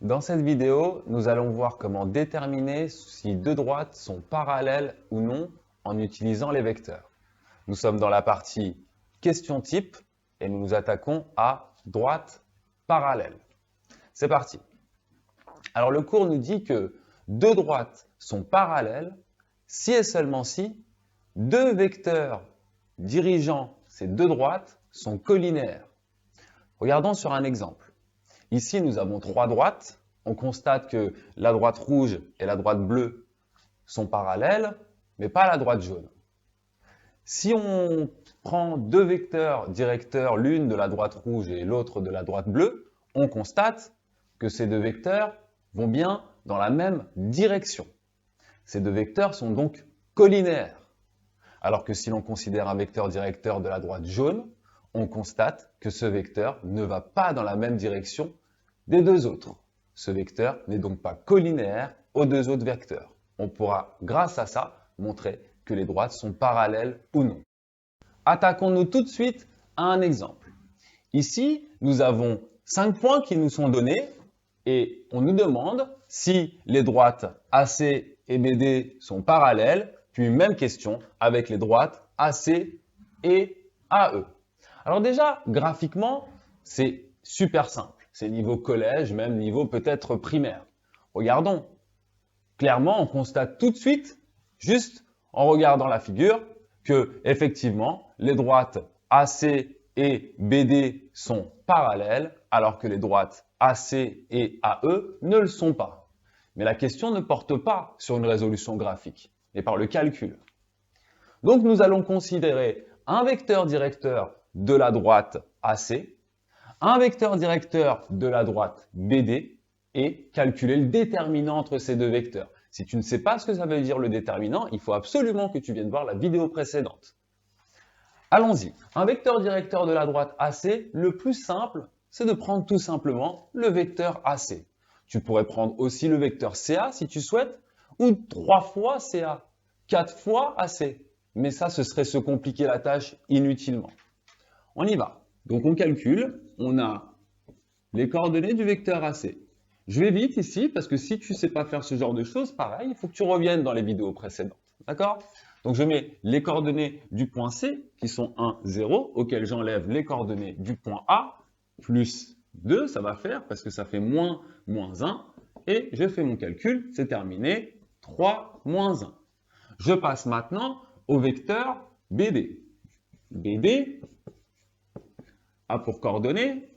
Dans cette vidéo, nous allons voir comment déterminer si deux droites sont parallèles ou non en utilisant les vecteurs. Nous sommes dans la partie question type et nous nous attaquons à droite parallèle. C'est parti. Alors le cours nous dit que deux droites sont parallèles si et seulement si deux vecteurs dirigeant ces deux droites sont collinéaires. Regardons sur un exemple. Ici, nous avons trois droites. On constate que la droite rouge et la droite bleue sont parallèles, mais pas la droite jaune. Si on prend deux vecteurs directeurs, l'une de la droite rouge et l'autre de la droite bleue, on constate que ces deux vecteurs vont bien dans la même direction. Ces deux vecteurs sont donc collinéaires. Alors que si l'on considère un vecteur directeur de la droite jaune, on constate que ce vecteur ne va pas dans la même direction des deux autres. Ce vecteur n'est donc pas collinéaire aux deux autres vecteurs. On pourra, grâce à ça, montrer que les droites sont parallèles ou non. Attaquons-nous tout de suite à un exemple. Ici, nous avons 5 points qui nous sont donnés et on nous demande si les droites AC et BD sont parallèles, puis même question avec les droites AC et AE. Alors déjà, graphiquement, c'est super simple. C'est niveau collège, même niveau peut-être primaire. Regardons. Clairement, on constate tout de suite, juste en regardant la figure, que effectivement, les droites AC et BD sont parallèles, alors que les droites AC et AE ne le sont pas. Mais la question ne porte pas sur une résolution graphique, mais par le calcul. Donc nous allons considérer un vecteur directeur de la droite AC, un vecteur directeur de la droite BD et calculer le déterminant entre ces deux vecteurs. Si tu ne sais pas ce que ça veut dire le déterminant, il faut absolument que tu viennes voir la vidéo précédente. Allons-y. Un vecteur directeur de la droite AC, le plus simple, c'est de prendre tout simplement le vecteur AC. Tu pourrais prendre aussi le vecteur CA si tu souhaites, ou 3 fois CA, 4 fois AC. Mais ça, ce serait se compliquer la tâche inutilement. On y va. Donc on calcule, on a les coordonnées du vecteur AC. Je vais vite ici, parce que si tu ne sais pas faire ce genre de choses, pareil, il faut que tu reviennes dans les vidéos précédentes. D'accord? Donc je mets les coordonnées du point C, qui sont 1, 0, auxquelles j'enlève les coordonnées du point A, plus 2, ça va faire, parce que ça fait moins 1, et je fais mon calcul, c'est terminé, 3, moins 1. Je passe maintenant au vecteur BD. BD a pour coordonnées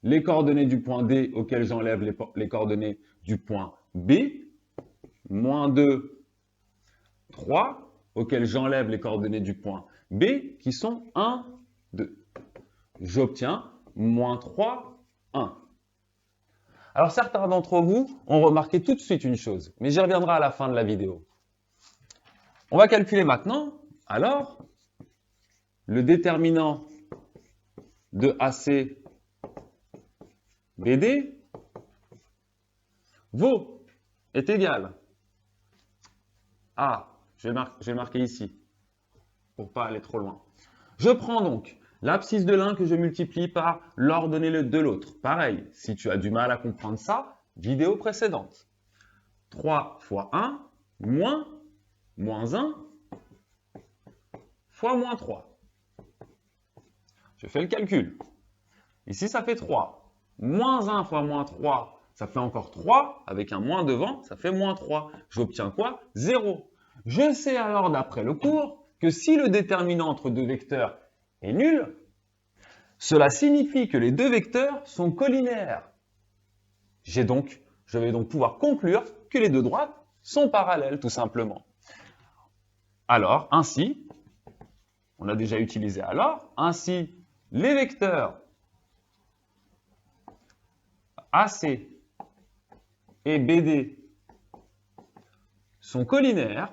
les coordonnées du point D auxquelles j'enlève les coordonnées du point B, moins 2, 3, auxquelles j'enlève les coordonnées du point B, qui sont 1, 2. J'obtiens moins 3, 1. Alors certains d'entre vous ont remarqué tout de suite une chose, mais j'y reviendrai à la fin de la vidéo. On va calculer maintenant, alors, le déterminant de AC BD est égal à, je vais marquer ici, pour ne pas aller trop loin. Je prends donc l'abscisse de l'un que je multiplie par l'ordonnée de l'autre. Pareil, si tu as du mal à comprendre ça, vidéo précédente. 3 fois 1, moins 1, fois moins 3. Je fais le calcul. Ici, ça fait 3. Moins 1 fois moins 3, ça fait encore 3. Avec un moins devant, ça fait moins 3. J'obtiens quoi? 0. Je sais alors, d'après le cours, que si le déterminant entre deux vecteurs est nul, cela signifie que les deux vecteurs sont collinéaires. Je vais donc pouvoir conclure que les deux droites sont parallèles, tout simplement. Alors, ainsi, on a déjà utilisé alors, ainsi, les vecteurs AC et BD sont collinaires.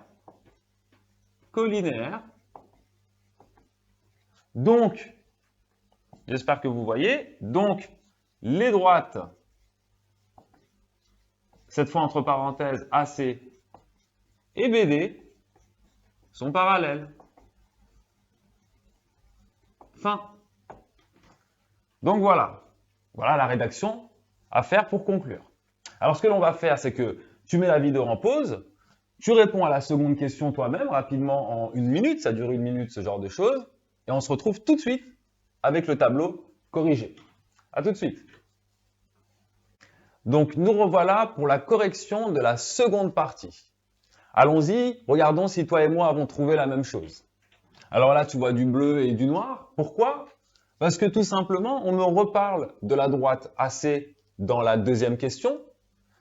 Donc, j'espère que vous voyez, donc les droites, cette fois entre parenthèses AC et BD, sont parallèles. Fin. Donc voilà la rédaction à faire pour conclure. Alors, ce que l'on va faire, c'est que tu mets la vidéo en pause, tu réponds à la seconde question toi-même rapidement en 1 minute, ça dure 1 minute, ce genre de choses, et on se retrouve tout de suite avec le tableau corrigé. À tout de suite. Donc, nous revoilà pour la correction de la seconde partie. Allons-y, regardons si toi et moi avons trouvé la même chose. Alors là, tu vois du bleu et du noir. Pourquoi? Parce que tout simplement, on me reparle de la droite AC dans la deuxième question,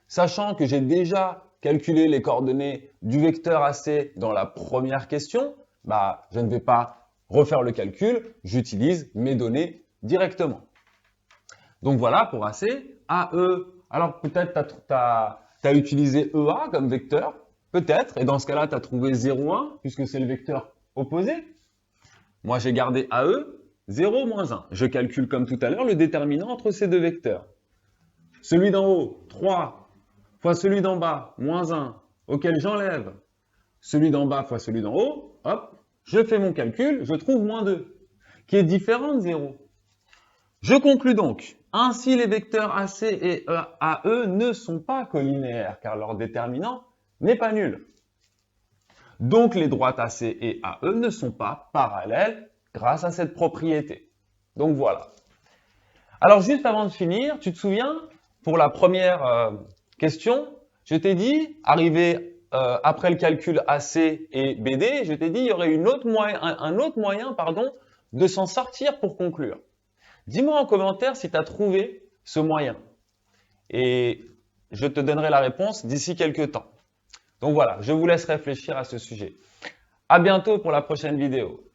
sachant que j'ai déjà calculé les coordonnées du vecteur AC dans la première question, je ne vais pas refaire le calcul, j'utilise mes données directement. Donc voilà pour AC, AE, alors peut-être tu as utilisé EA comme vecteur, peut-être, et dans ce cas-là, tu as trouvé 0, 1, puisque c'est le vecteur opposé. Moi, j'ai gardé AE, 0, moins 1. Je calcule comme tout à l'heure le déterminant entre ces deux vecteurs. Celui d'en haut, 3, fois celui d'en bas, moins 1, auquel j'enlève celui d'en bas fois celui d'en haut, hop, je fais mon calcul, je trouve moins 2, qui est différent de 0. Je conclus donc, ainsi les vecteurs AC et AE ne sont pas collinéaires, car leur déterminant n'est pas nul. Donc les droites AC et AE ne sont pas parallèles grâce à cette propriété. Donc voilà. Alors juste avant de finir, tu te souviens, pour la première question, je t'ai dit, arrivé après le calcul AC et BD, je t'ai dit il y aurait un autre moyen de s'en sortir pour conclure. Dis-moi en commentaire si tu as trouvé ce moyen. Et je te donnerai la réponse d'ici quelques temps. Donc voilà, je vous laisse réfléchir à ce sujet. À bientôt pour la prochaine vidéo.